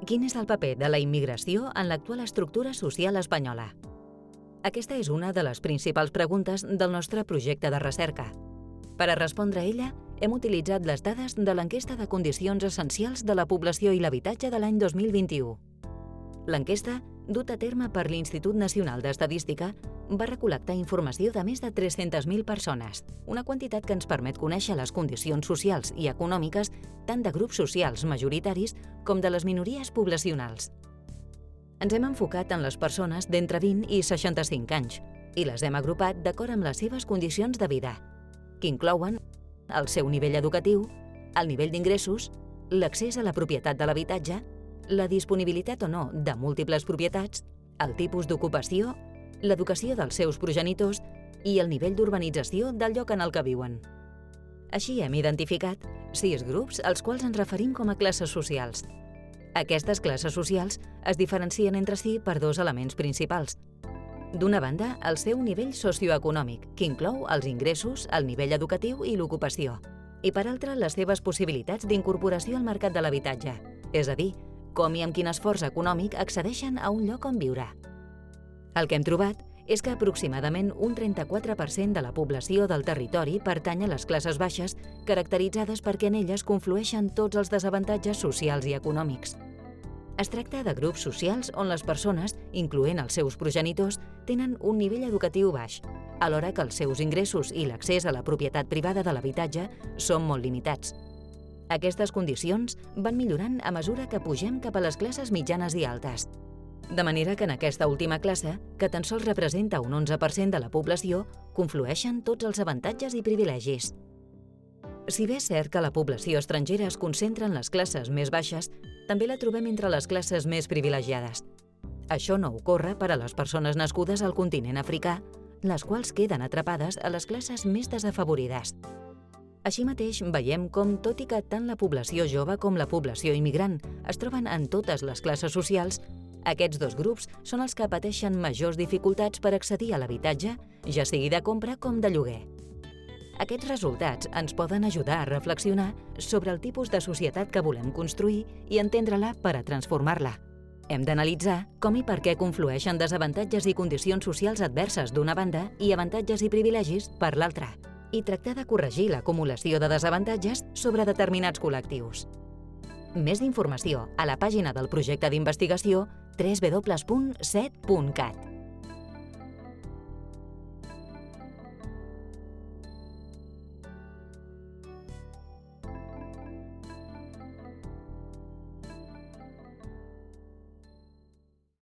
Quin és el paper de la immigració en l'actual estructura social espanyola? Aquesta és una de les principals preguntes del nostre projecte de recerca. Per a respondre a ella, hem utilitzat les dades de l'enquesta de condicions essencials de la població i l'habitatge de l'any 2021. L'enquesta, duta a terme per l'Institut Nacional d'Estadística, va recol·lectar informació de més de 300.000 persones, una quantitat que ens permet conèixer les condicions socials i econòmiques tant de grups socials majoritaris com de les minories poblacionals. Ens hem enfocat en les persones d'entre 20 i 65 anys i les hem agrupat d'acord amb les seves condicions de vida, que inclouen el seu nivell educatiu, el nivell d'ingressos, l'accés a la propietat de l'habitatge, la disponibilitat o no de múltiples propietats, el tipus d'ocupació, l'educació dels seus progenitors i el nivell d'urbanització del lloc en el que viuen. Així hem identificat 6 grups als quals ens referim com a classes socials. Aquestes classes socials es diferencien entre si per 2 elements principals. D'una banda, el seu nivell socioeconòmic, que inclou els ingressos, el nivell educatiu i l'ocupació, i per altra, les seves possibilitats d'incorporació al mercat de l'habitatge, és a dir, com i amb quin esforç econòmic accedeixen a un lloc on viure. El que hem trobat és que aproximadament un 34% de la població del territori pertany a les classes baixes, caracteritzades perquè en elles conflueixen tots els desavantatges socials i econòmics. Es tracta de grups socials on les persones, incloent els seus progenitors, tenen un nivell educatiu baix, alhora que els seus ingressos i l'accés a la propietat privada de l'habitatge són molt limitats. Aquestes condicions van millorant a mesura que pugem cap a les classes mitjanes i altes. De manera que en aquesta última classe, que tan sols representa un 11% de la població, conflueixen tots els avantatges i privilegis. Si bé és cert que la població estrangera es concentra en les classes més baixes, també la trobem entre les classes més privilegiades. Això no ocorre per a les persones nascudes al continent africà, les quals queden atrapades a les classes més desafavorides. Així mateix, veiem com, tot i que tant la població jove com la població immigrant es troben en totes les classes socials, aquests 2 grups són els que pateixen majors dificultats per accedir a l'habitatge, ja sigui de compra com de lloguer. Aquests resultats ens poden ajudar a reflexionar sobre el tipus de societat que volem construir i entendre-la per a transformar-la. Hem d'analitzar com i per què conflueixen desavantatges i condicions socials adverses d'una banda i avantatges i privilegis per l'altra, i tractar de corregir l'acumulació de desavantatges sobre determinats col·lectius. Més informació a la pàgina del projecte d'investigació www.set.cat.